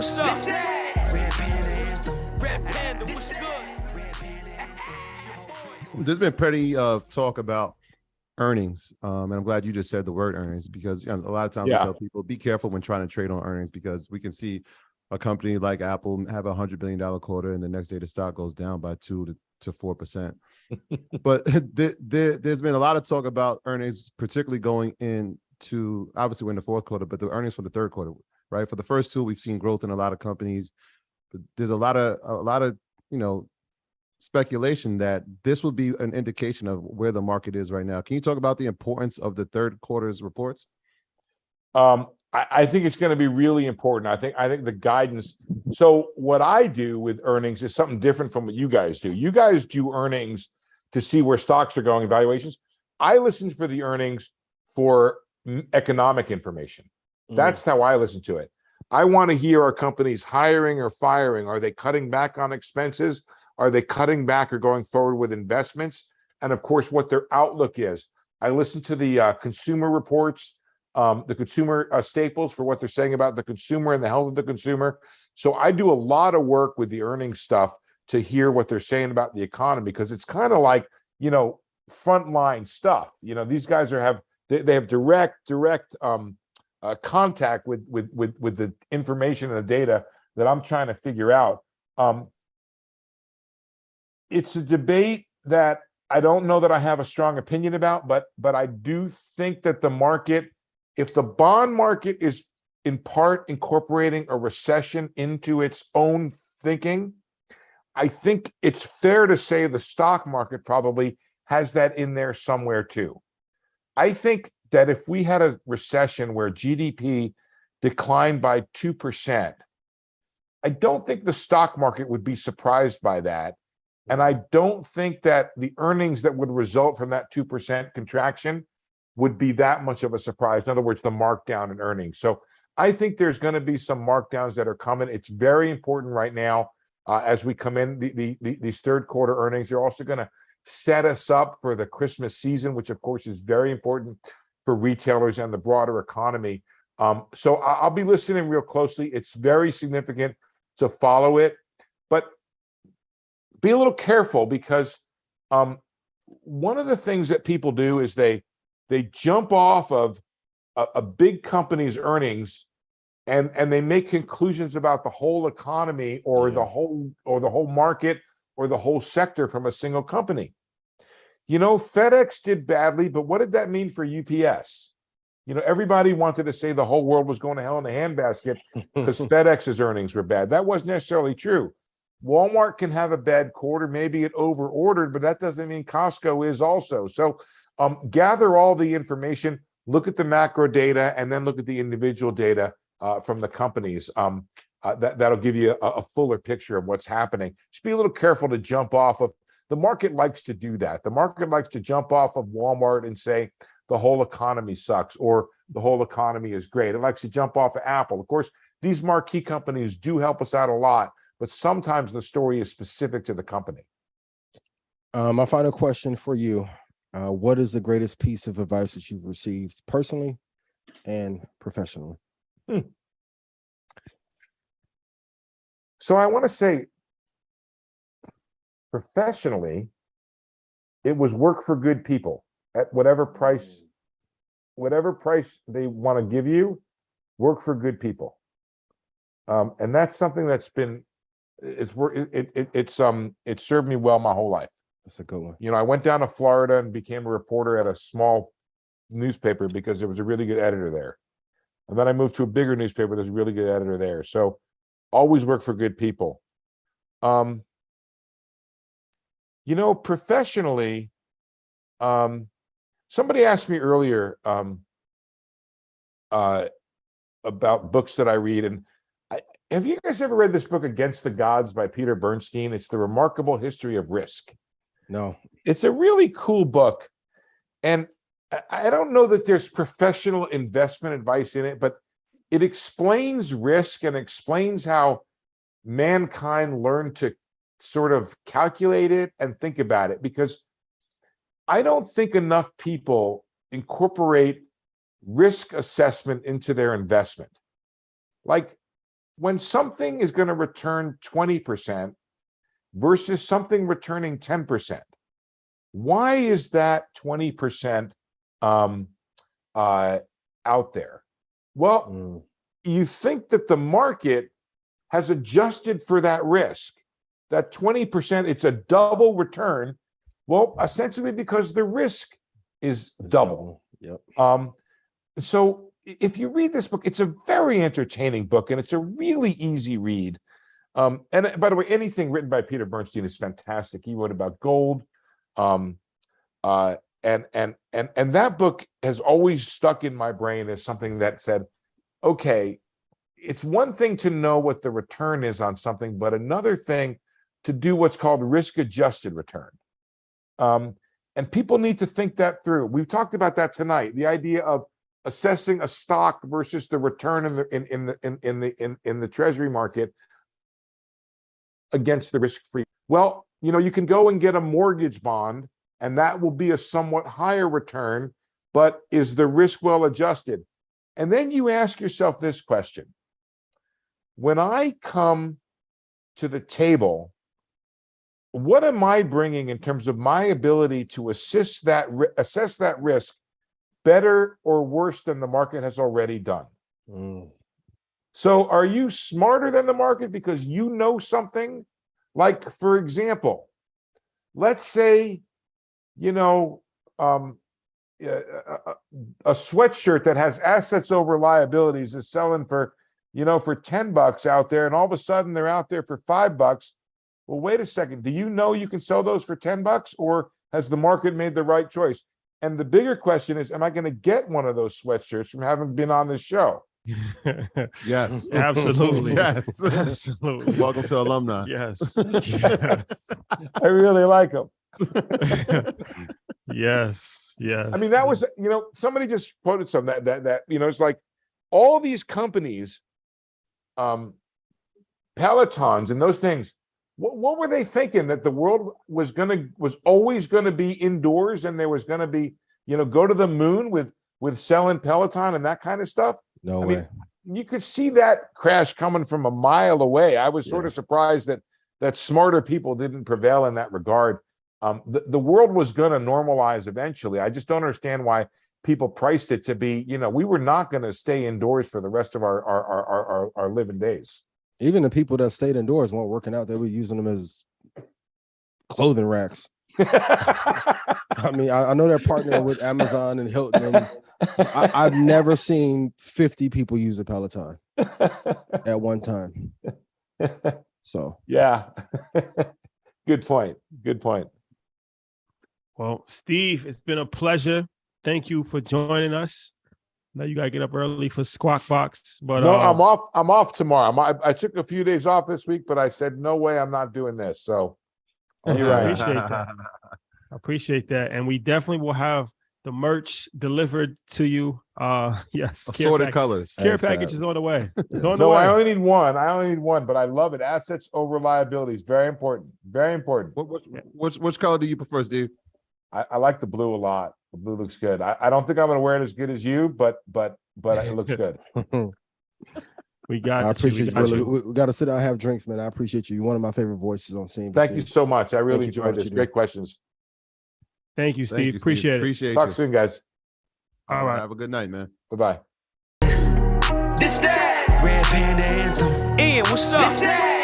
what's up? Red Panda Anthem. Red Panda, what's good? There's been plenty of talk about earnings, and I'm glad you just said the word earnings because a lot of times we tell people be careful when trying to trade on earnings because we can see a company like Apple have $100 billion quarter and the next day the stock goes down by 2 to 4%. But there's been a lot of talk about earnings, particularly going into obviously we're in the fourth quarter, but the earnings for the third quarter, right? For the first two, we've seen growth in a lot of companies. But there's a lot of speculation that this will be an indication of where the market is right now. Can you talk about the importance of the third quarter's reports? I think it's going to be really important. I think the guidance. So what I do with earnings is something different from what you guys do. You guys do earnings to see where stocks are going and valuations. I listen for the earnings for economic information. That's how I listen to it. I want to hear, are companies hiring or firing? Are they cutting back on expenses? Are they cutting back or going forward with investments? And of course, what their outlook is. I listen to the consumer reports, the consumer staples for what they're saying about the consumer and the health of the consumer. So I do a lot of work with the earnings stuff to hear what they're saying about the economy, because it's kind of like, frontline stuff. These guys have direct contact with the information and the data that I'm trying to figure out. It's a debate that I don't know that I have a strong opinion about, but I do think that the market, if the bond market is in part incorporating a recession into its own thinking, I think it's fair to say the stock market probably has that in there somewhere too. I think that if we had a recession where GDP declined by 2%, I don't think the stock market would be surprised by that. And I don't think that the earnings that would result from that 2% contraction would be that much of a surprise. In other words, the markdown in earnings. So I think there's going to be some markdowns that are coming. It's very important right now as we come in. These third quarter earnings are also going to set us up for the Christmas season, which of course is very important for retailers and the broader economy. So I'll be listening real closely. It's very significant to follow it, but be a little careful because one of the things that people do is they jump off of a big company's earnings and they make conclusions about the whole economy or the whole market or the whole sector from a single company. FedEx did badly, but what did that mean for UPS? Everybody wanted to say the whole world was going to hell in a handbasket because FedEx's earnings were bad. That wasn't necessarily true. Walmart can have a bad quarter. Maybe it over-ordered, but that doesn't mean Costco is also. So gather all the information, look at the macro data, and then look at the individual data from the companies. That'll give you a fuller picture of what's happening. Just be a little careful to jump off of. The market likes to do that. The market likes to jump off of Walmart and say the whole economy sucks or the whole economy is great. It likes to jump off of Apple. Of course, these marquee companies do help us out a lot, but sometimes the story is specific to the company. My final question for you. What is the greatest piece of advice that you've received personally and professionally? So I want to say professionally, it was work for good people at whatever price they want to give you, work for good people. And that's something that's been, it's served me well my whole life. That's a good one. I went down to Florida and became a reporter at a small newspaper because there was a really good editor there. And then I moved to a bigger newspaper. There's a really good editor there. So always work for good people. Professionally, somebody asked me earlier about books that I read. And have you guys ever read this book, Against the Gods by Peter Bernstein? It's The Remarkable History of Risk. No. It's a really cool book. And I don't know that there's professional investment advice in it, but it explains risk and explains how mankind learned to sort of calculate it and think about it, because I don't think enough people incorporate risk assessment into their investment. Like, when something is going to return 20% versus something returning 10%, why is that 20% out there? Well, you think that the market has adjusted for that risk, that 20%, it's a double return. Well, essentially because the risk is double. Yep. So if you read this book, it's a very entertaining book and it's a really easy read. And by the way, anything written by Peter Bernstein is fantastic. He wrote about gold. And that book has always stuck in my brain as something that said, okay, it's one thing to know what the return is on something, but another thing to do what's called risk-adjusted return. And people need to think that through. We've talked about that tonight. The idea of assessing a stock versus the return in the treasury market against the risk-free. Well, you know, you can go and get a mortgage bond, and that will be a somewhat higher return, but is the risk well adjusted? And then you ask yourself this question. When I come to the table, what am I bringing in terms of my ability to assess that risk better or worse than the market has already done? So are you smarter than the market because you know something? Like, for example, let's say, you know, a sweatshirt that has assets over liabilities is selling for, you know, for $10 out there, and all of a sudden they're out there for $5. Well, wait a second. Do you know you can sell those for $10, or has the market made the right choice? And the bigger question is, am I going to get one of those sweatshirts from having been on this show? Yes. Absolutely. Yes. Absolutely. Welcome to alumni. Yes. Yes. I really like them. Yes. Yes. I mean, that was, you know, somebody just quoted some that you know, it's like all these companies, Pelotons and those things. What were they thinking? That the world was always going to be indoors, and there was going to be, you know, go to the moon with selling Peloton and that kind of stuff? No I way. mean, you could see that crash coming from a mile away. I was sort of surprised that smarter people didn't prevail in that regard. The world was going to normalize eventually. I just don't understand why people priced it to be, you know, we were not going to stay indoors for the rest of our living days. Even the people that stayed indoors weren't working out. They were using them as clothing racks. I mean, I know they're partnering with Amazon and Hilton, and I've never seen 50 people use a Peloton at one time. So yeah. Good point. Good point. Well, Steve, it's been a pleasure. Thank you for joining us. Now you gotta get up early for Squawk Box, but no, I'm off tomorrow. I took a few days off this week, but I said no way, I'm not doing this. So you're right. Appreciate that. I appreciate that, and we definitely will have the merch delivered to you. Yes, Assorted colors. Care package is on the way. It's on the no, way. I only need one, but I love it. Assets over liabilities, very important. Very important. Which color do you prefer, Steve? I like the blue a lot. The blue looks good. I don't think I'm going to wear it as good as you, but it looks good. We got. I appreciate you. We got to sit down and have drinks, man. I appreciate you. You're one of my favorite voices on CNBC. Thank you so much. I really enjoyed this. Great questions. Thank you, Steve. Appreciate it. Appreciate Talk you. soon, guys. All right. Have a good night, man. Bye-bye. This that Red Panda Anthem. Ian, what's up? This that